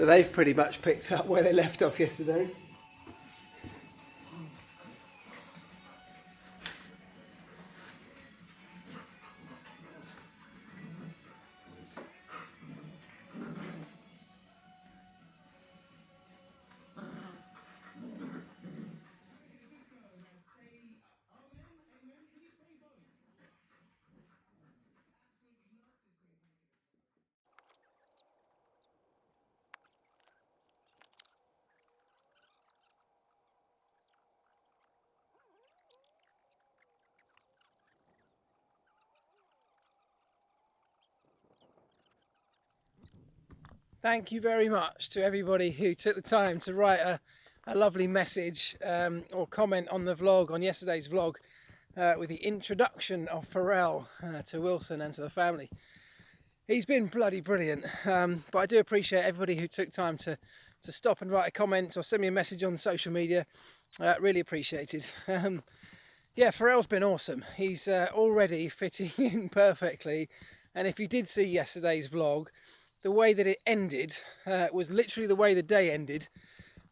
So they've pretty much picked up where they left off yesterday. Thank you very much to everybody who took the time to write a lovely message or comment on the vlog, on yesterday's vlog, with the introduction of Pharrell to Wilson and to the family. He's been bloody brilliant, but I do appreciate everybody who took time to stop and write a comment or send me a message on social media. Really appreciated. Yeah, Pharrell's been awesome. He's already fitting in perfectly, and if you did see yesterday's vlog, the way that it ended was literally the way the day ended,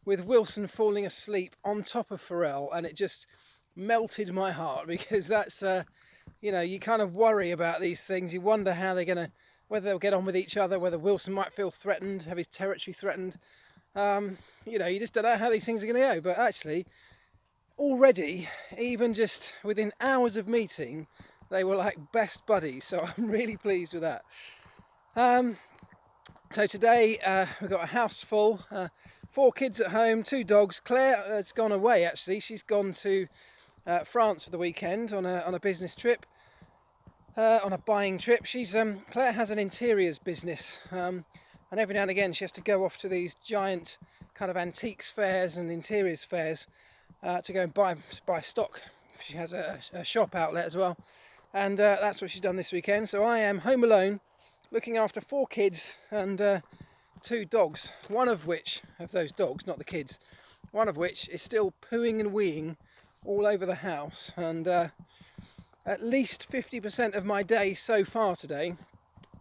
with Wilson falling asleep on top of Pharrell, and it just melted my heart, because that's, you know, you kind of worry about these things. You wonder how they're going to, whether they'll get on with each other, whether Wilson might feel threatened, have his territory threatened. You know, you just don't know how these things are going to go. But actually, already, even just within hours of meeting, they were like best buddies. So I'm really pleased with that. So today we've got a house full, 4 kids at home, 2 dogs. Claire has gone away actually. She's gone to France for the weekend on a business trip, on a buying trip. Claire has an interiors business, and every now and again she has to go off to these giant kind of antiques fairs and interiors fairs to go and buy stock. She has a shop outlet as well, and that's what she's done this weekend. So I am home alone, looking after 4 kids and 2 dogs, one of which, of those dogs, not the kids, one of which is still pooing and weeing all over the house, and at least 50% of my day so far today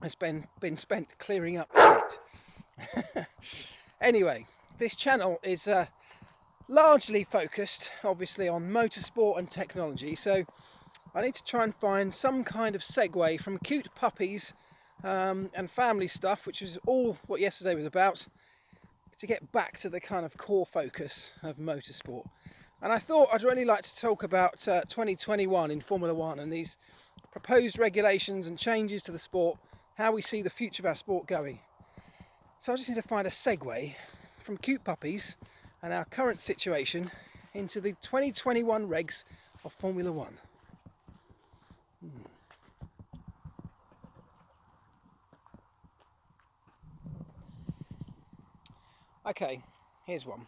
has been spent clearing up shit. Anyway, this channel is largely focused, obviously, on motorsport and technology, so I need to try and find some kind of segue from cute puppies and family stuff, which is all what yesterday was about, to get back to the kind of core focus of motorsport. And I thought I'd really like to talk about 2021 in Formula One and these proposed regulations and changes to the sport, how we see the future of our sport going. So I just need to find a segue from cute puppies and our current situation into the 2021 regs of Formula One. Okay, here's one.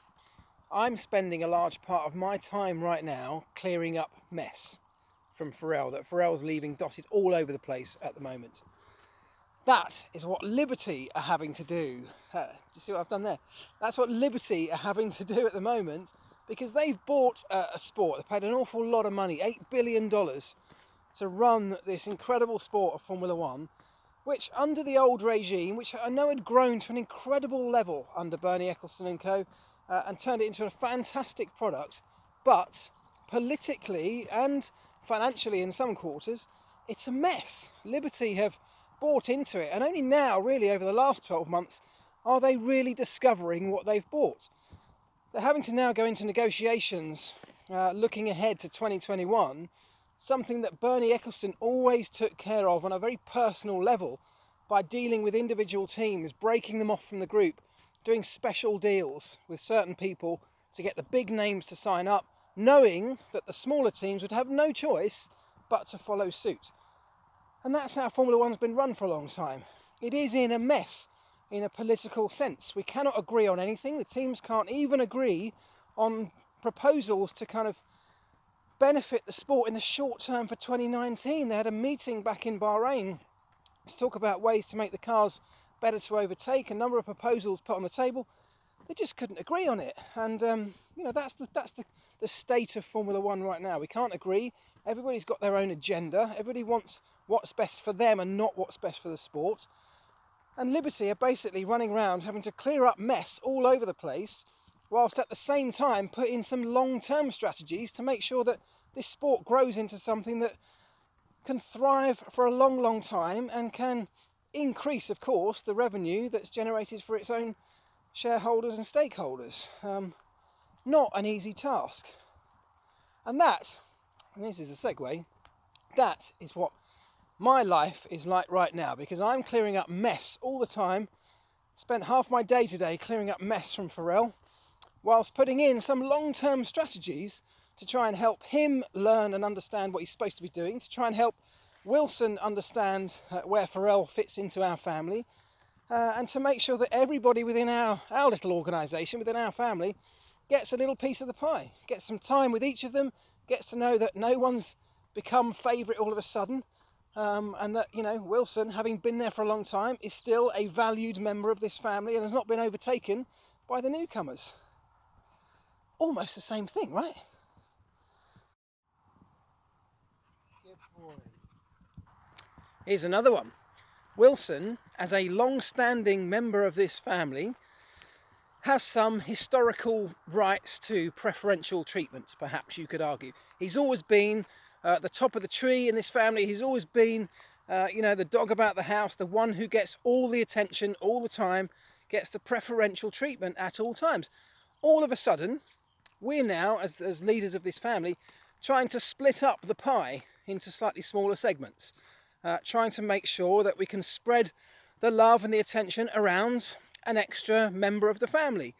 I'm spending a large part of my time right now clearing up mess from Pharrell, that Pharrell's leaving dotted all over the place at the moment. That is what Liberty are having to do. Do you see what I've done there? That's what Liberty are having to do at the moment, because they've bought a sport. They've paid an awful lot of money, $8 billion, to run this incredible sport of Formula One, which under the old regime, which I know had grown to an incredible level under Bernie Ecclestone and co, and turned it into a fantastic product, but politically and financially in some quarters, it's a mess. Liberty have bought into it, and only now, really over the last 12 months, are they really discovering what they've bought. They're having to now go into negotiations looking ahead to 2021, something that Bernie Ecclestone always took care of on a very personal level by dealing with individual teams, breaking them off from the group, doing special deals with certain people to get the big names to sign up, knowing that the smaller teams would have no choice but to follow suit. And that's how Formula One's been run for a long time. It is in a mess in a political sense. We cannot agree on anything. The teams can't even agree on proposals to kind of benefit the sport in the short term for 2019. They had a meeting back in Bahrain to talk about ways to make the cars better to overtake. A number of proposals put on the table. They just couldn't agree on it. And you know, that's the state of Formula One right now. We can't agree. Everybody's got their own agenda. Everybody wants what's best for them and not what's best for the sport. and Liberty are basically running around having to clear up mess all over the place, whilst at the same time put in some long-term strategies to make sure that this sport grows into something that can thrive for a long, long time and can increase, of course, the revenue that's generated for its own shareholders and stakeholders. Not an easy task. And this is a segue, that is what my life is like right now, because I'm clearing up mess all the time. Spent half my day today clearing up mess from Pharrell, whilst putting in some long-term strategies to try and help him learn and understand what he's supposed to be doing, to try and help Wilson understand where Pharrell fits into our family, and to make sure that everybody within our little organisation, within our family, gets a little piece of the pie, gets some time with each of them, gets to know that no one's become favourite all of a sudden, and that, you know, Wilson, having been there for a long time, is still a valued member of this family and has not been overtaken by the newcomers. Almost the same thing, right? Good boy. Here's another one. Wilson, as a long-standing member of this family, has some historical rights to preferential treatment, perhaps you could argue. He's always been at the top of the tree in this family. He's always been, the dog about the house, the one who gets all the attention all the time, gets the preferential treatment at all times. All of a sudden, we're now, as leaders of this family, trying to split up the pie into slightly smaller segments, trying to make sure that we can spread the love and the attention around an extra member of the family.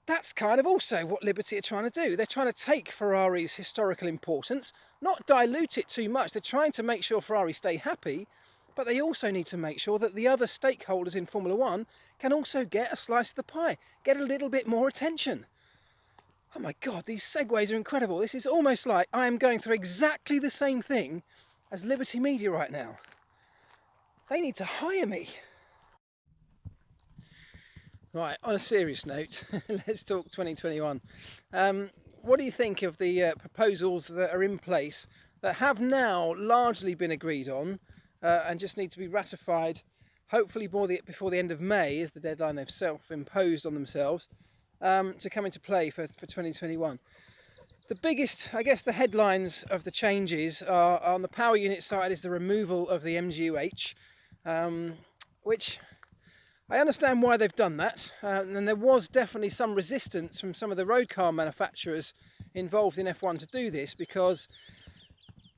That's kind of also what Liberty are trying to do. They're trying to take Ferrari's historical importance, not dilute it too much. They're trying to make sure Ferrari stay happy, but they also need to make sure that the other stakeholders in Formula One can also get a slice of the pie, get a little bit more attention. Oh my God, these segues are incredible. This is almost like I am going through exactly the same thing as Liberty Media right now. They need to hire me. Right, on a serious note, let's talk 2021. What do you think of the proposals that are in place that have now largely been agreed on and just need to be ratified, hopefully before the end of May is the deadline they've self-imposed on themselves, to come into play for 2021? The biggest, I guess, the headlines of the changes are on the power unit side is the removal of the MGU-H, which I understand why they've done that, and there was definitely some resistance from some of the road car manufacturers involved in F1 to do this, because,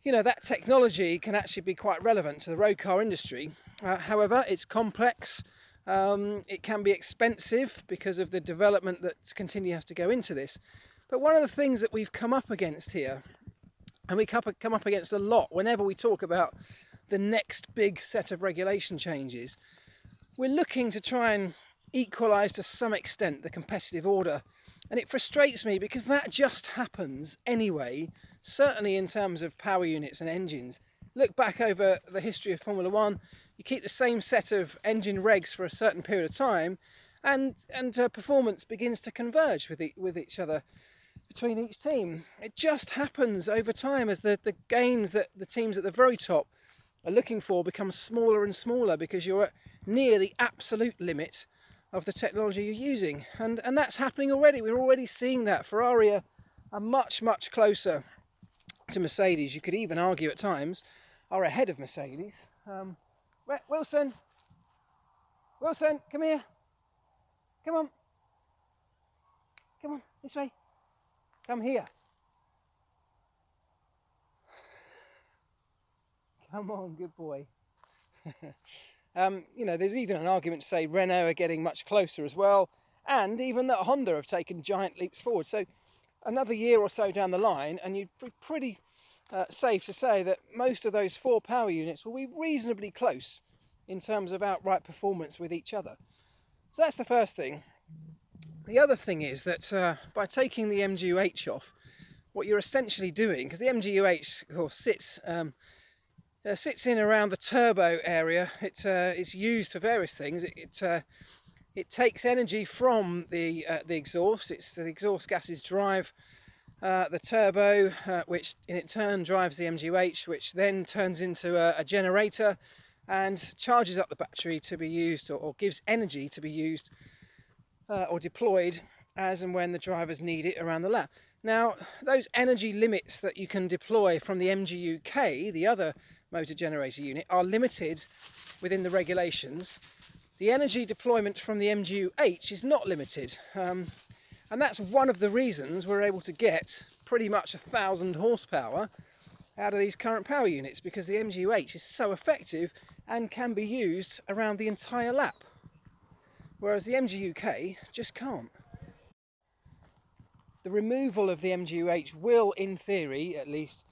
you know, that technology can actually be quite relevant to the road car industry. However, it's complex, it can be expensive because of the development that continually has to go into this. But one of the things that we've come up against here, and we come up against a lot whenever we talk about the next big set of regulation changes, we're looking to try and equalise to some extent the competitive order. And it frustrates me because that just happens anyway, certainly in terms of power units and engines. Look back over the history of Formula One, you keep the same set of engine regs for a certain period of time, and performance begins to converge with each other between each team. It just happens over time as the gains that the teams at the very top are looking for become smaller and smaller because you're near the absolute limit of the technology you're using. And that's happening already. We're already seeing that. Ferrari are much, much closer to Mercedes. You could even argue at times are ahead of Mercedes. Wilson, come here. Come on, this way. Come here. Come on, good boy. There's even an argument to say Renault are getting much closer as well, and even that Honda have taken giant leaps forward. So another year or so down the line, and you'd be pretty safe to say that most of those four power units will be reasonably close in terms of outright performance with each other. So that's the first thing. The other thing is that by taking the MGU-H off, what you're essentially doing, because the MGU-H of course sits in around the turbo area. It's used for various things. It takes energy from the exhaust. The exhaust gases drive the turbo, which in turn drives the MGU-H, which then turns into a generator, and charges up the battery to be used, or gives energy to be used or deployed as and when the drivers need it around the lap. Now, those energy limits that you can deploy from the MGU-K, the other motor generator unit, are limited within the regulations. The energy deployment from the MGU-H is not limited. And that's one of the reasons we're able to get pretty much 1,000 horsepower out of these current power units, because the MGU-H is so effective and can be used around the entire lap, whereas the MGU-K just can't. The removal of the MGU-H will, in theory at least,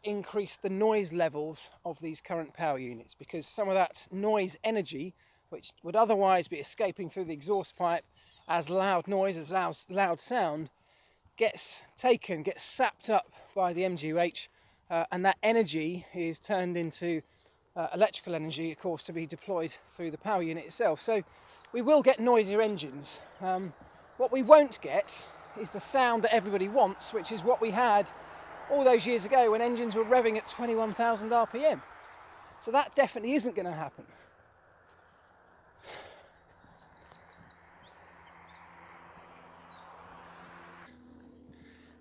increase the noise levels of these current power units, because some of that noise energy, which would otherwise be escaping through the exhaust pipe as loud noise, as loud sound, gets sapped up by the MGU-H, and that energy is turned into electrical energy, of course, to be deployed through the power unit itself. So we will get noisier engines. What we won't get is the sound that everybody wants, which is what we had all those years ago when engines were revving at 21,000 RPM. So that definitely isn't going to happen.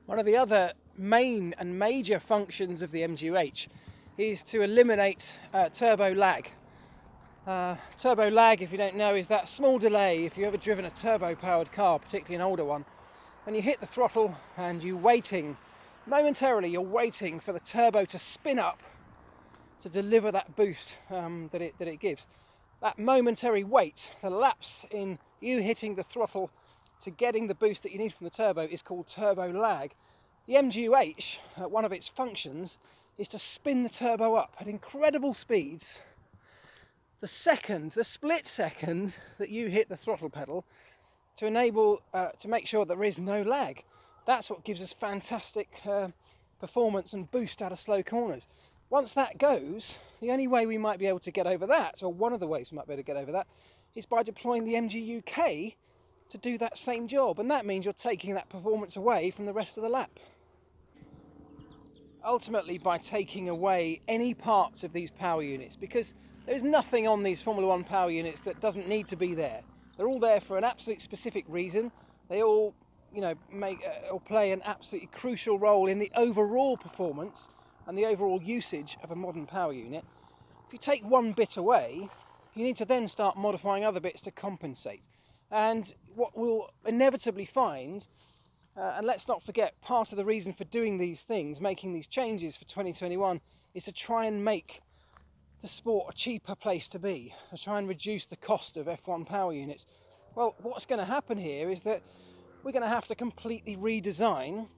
One of the other main and major functions of the MGU-H is to eliminate turbo lag. Turbo lag, if you don't know, is that small delay if you've ever driven a turbo-powered car, particularly an older one. When you hit the throttle and you're waiting, momentarily you're waiting for the turbo to spin up to deliver that boost that it gives. That momentary wait, the lapse in you hitting the throttle to getting the boost that you need from the turbo, is called turbo lag. The MGU-H, one of its functions, is to spin the turbo up at incredible speeds. The split second that you hit the throttle pedal, to enable, to make sure there is no lag. That's what gives us fantastic performance and boost out of slow corners. Once that goes, the only way we might be able to get over that, or one of the ways we might be able to get over that, is by deploying the MGU-K to do that same job. And that means you're taking that performance away from the rest of the lap. Ultimately, by taking away any parts of these power units, because there's nothing on these Formula One power units that doesn't need to be there. They're all there for an absolute specific reason. They all, or play an absolutely crucial role in the overall performance and the overall usage of a modern power unit. If you take one bit away, you need to then start modifying other bits to compensate. And what we'll inevitably find, and let's not forget, part of the reason for doing these things, making these changes for 2021, is to try and make the sport a cheaper place to be, to try and reduce the cost of F1 power units. Well, what's going to happen here is that we're going to have to completely redesign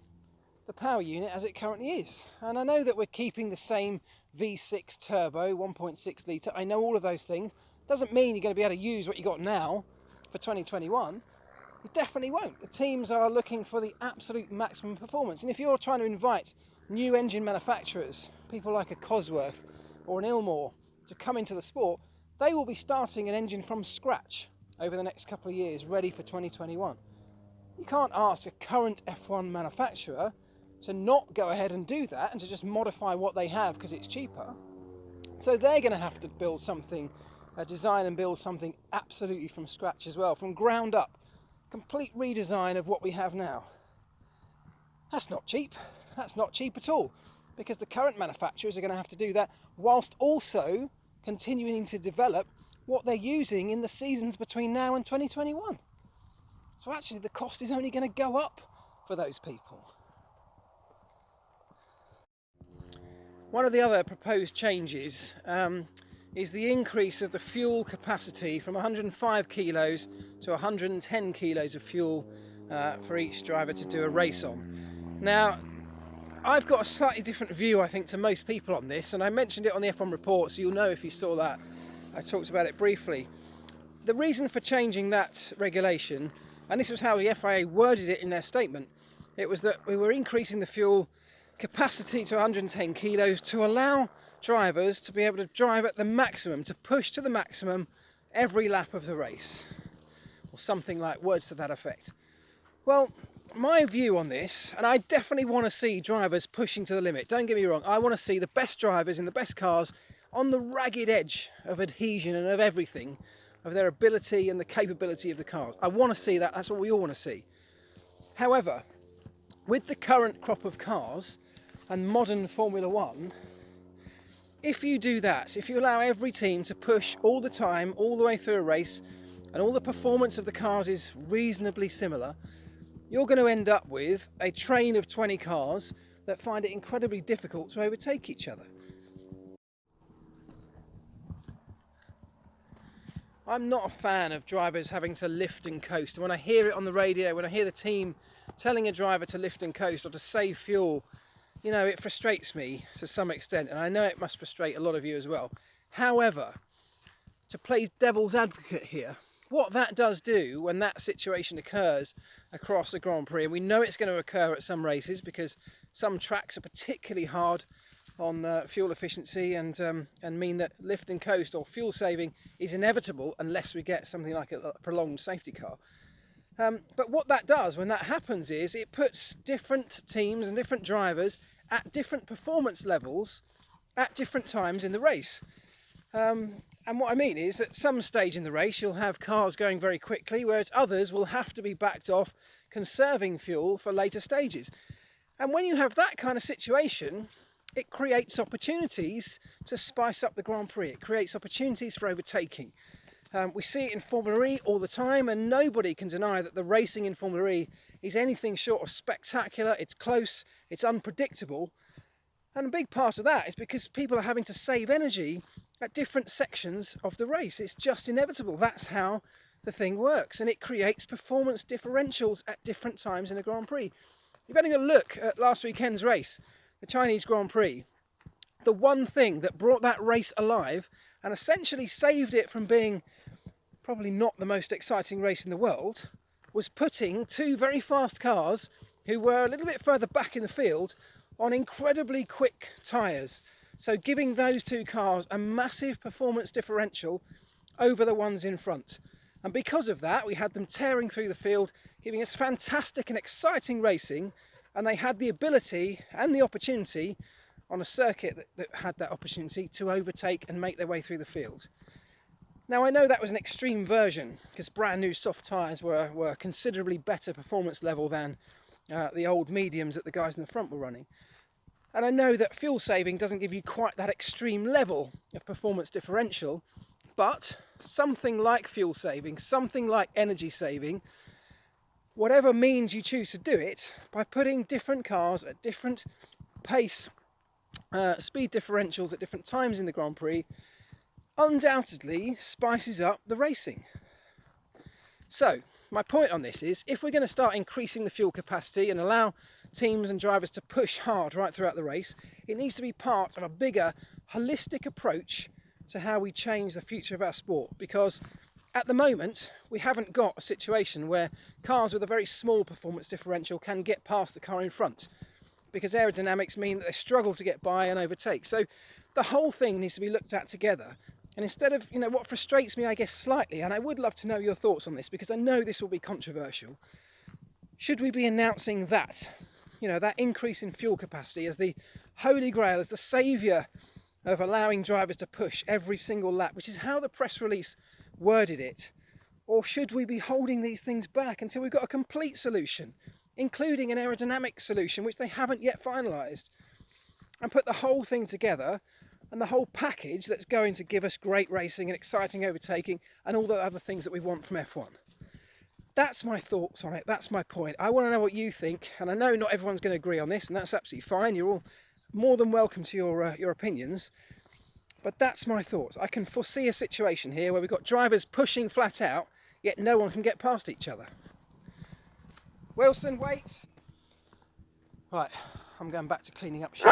the power unit as it currently is. And I know that we're keeping the same V6 turbo, 1.6 litre. I know all of those things. Doesn't mean you're going to be able to use what you got now for 2021. You definitely won't. The teams are looking for the absolute maximum performance. And if you're trying to invite new engine manufacturers, people like a Cosworth or an Ilmor, to come into the sport, they will be starting an engine from scratch over the next couple of years, ready for 2021. You can't ask a current F1 manufacturer to not go ahead and do that and to just modify what they have because it's cheaper. So they're going to have to build something, design and build something absolutely from scratch as well, from ground up. Complete redesign of what we have now. That's not cheap. That's not cheap at all, because the current manufacturers are going to have to do that whilst also continuing to develop what they're using in the seasons between now and 2021. So actually the cost is only going to go up for those people. One of the other proposed changes is the increase of the fuel capacity from 105 kilos to 110 kilos of fuel for each driver to do a race on. Now, I've got a slightly different view, I think, to most people on this, and I mentioned it on the F1 report, so you'll know if you saw that. I talked about it briefly. The reason for changing that regulation, and this was how the FIA worded it in their statement, it was that we were increasing the fuel capacity to 110 kilos to allow drivers to be able to drive at the maximum, to push to the maximum every lap of the race, or something like words to that effect. Well, my view on this, and I definitely want to see drivers pushing to the limit, don't get me wrong, I want to see the best drivers in the best cars on the ragged edge of adhesion and of everything, of their ability and the capability of the cars. I want to see that. That's what we all want to see. However, with the current crop of cars and modern Formula One, if you do that, if you allow every team to push all the time, all the way through a race, and all the performance of the cars is reasonably similar, you're going to end up with a train of 20 cars that find it incredibly difficult to overtake each other. I'm not a fan of drivers having to lift and coast. And when I hear it on the radio, when I hear the team telling a driver to lift and coast or to save fuel, you know, it frustrates me to some extent, and I know it must frustrate a lot of you as well. However, to play devil's advocate here, what that does do when that situation occurs across a Grand Prix, and we know it's going to occur at some races because some tracks are particularly hard on fuel efficiency and mean that lift and coast or fuel saving is inevitable unless we get something like a prolonged safety car. But what that does when that happens is it puts different teams and different drivers at different performance levels at different times in the race. And what I mean is at some stage in the race you'll have cars going very quickly, whereas others will have to be backed off conserving fuel for later stages. And when you have that kind of situation, it creates opportunities to spice up the Grand Prix. It creates opportunities for overtaking. We see it in Formula E all the time, and nobody can deny that the racing in Formula E is anything short of spectacular. It's close, it's unpredictable, and a big part of that is because people are having to save energy at different sections of the race. It's just inevitable. That's how the thing works, and it creates performance differentials at different times in a Grand Prix. If you're having a look at last weekend's race, the Chinese Grand Prix, the one thing that brought that race alive and essentially saved it from being probably not the most exciting race in the world was putting two very fast cars who were a little bit further back in the field on incredibly quick tyres. So giving those two cars a massive performance differential over the ones in front. And because of that, we had them tearing through the field, giving us fantastic and exciting racing, and they had the ability and the opportunity on a circuit that had that opportunity to overtake and make their way through the field. Now I know that was an extreme version because brand new soft tyres were considerably better performance level than the old mediums that the guys in the front were running. And I know that fuel saving doesn't give you quite that extreme level of performance differential, but something like fuel saving, something like energy saving, whatever means you choose to do it, by putting different cars at different pace, speed differentials at different times in the Grand Prix, undoubtedly spices up the racing. So, my point on this is, if we're going to start increasing the fuel capacity and allow teams and drivers to push hard right throughout the race, it needs to be part of a bigger, holistic approach to how we change the future of our sport. Because at the moment, we haven't got a situation where cars with a very small performance differential can get past the car in front, because aerodynamics mean that they struggle to get by and overtake. So the whole thing needs to be looked at together. And instead of, what frustrates me, I guess, slightly, and I would love to know your thoughts on this because I know this will be controversial, should we be announcing that, that increase in fuel capacity as the holy grail, as the saviour of allowing drivers to push every single lap, which is how the press release worded it? Or should we be holding these things back until we've got a complete solution, including an aerodynamic solution, which they haven't yet finalised, and put the whole thing together and the whole package that's going to give us great racing and exciting overtaking and all the other things that we want from F1. That's my thoughts on it. That's my point. I want to know what you think, and I know not everyone's going to agree on this, and that's absolutely fine. You're all more than welcome to your opinions, but that's my thoughts. I can foresee a situation here where we've got drivers pushing flat out, yet no one can get past each other. Wilson, wait. Right, I'm going back to cleaning up shit.